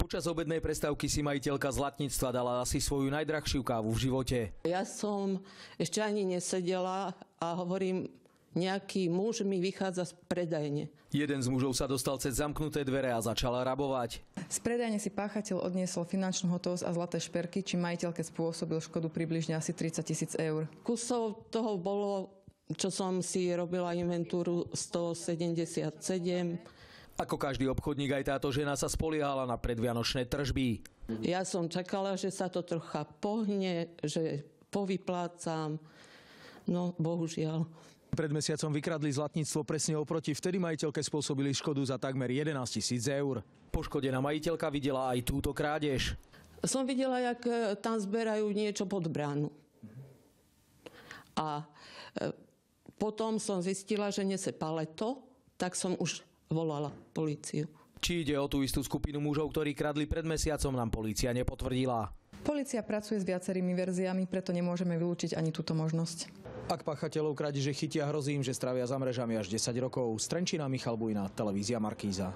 Počas obednej prestávky si majiteľka Zlatníctva dala asi svoju najdrahšiu kávu v živote. Ja som ešte ani nesedela a hovorím, nejaký muž mi vychádza z predajne. Jeden z mužov sa dostal cez zamknuté dvere a začal rabovať. Z predajne si páchateľ odniesol finančnú hotovosť a zlaté šperky, či majiteľke spôsobil škodu približne asi 30 000 eur. Kusov toho bolo, čo som si robila inventúru, 177. Ako každý obchodník, aj táto žena sa spoliehala na predvianočné tržby. Ja som čakala, že sa to trocha pohne, že povyplácam. No, bohužiaľ. Pred mesiacom vykradli Zlatníctvo presne oproti. Vtedy majiteľke spôsobili škodu za takmer 11 000 eur. Poškodená majiteľka videla aj túto krádež. Som videla, jak tam zberajú niečo pod bránu. A potom som zistila, že nese paleto, tak som už volala políciu. Či ide o tú istú skupinu mužov, ktorí kradli pred mesiacom, nám polícia nepotvrdila. Polícia pracuje s viacerými verziami, preto nemôžeme vylúčiť ani túto možnosť. Ak páchateľov krádeže chytia, hrozí im, že strávia za mrežami až 10 rokov. Z Trenčína Michal Bujna, televízia Markíza.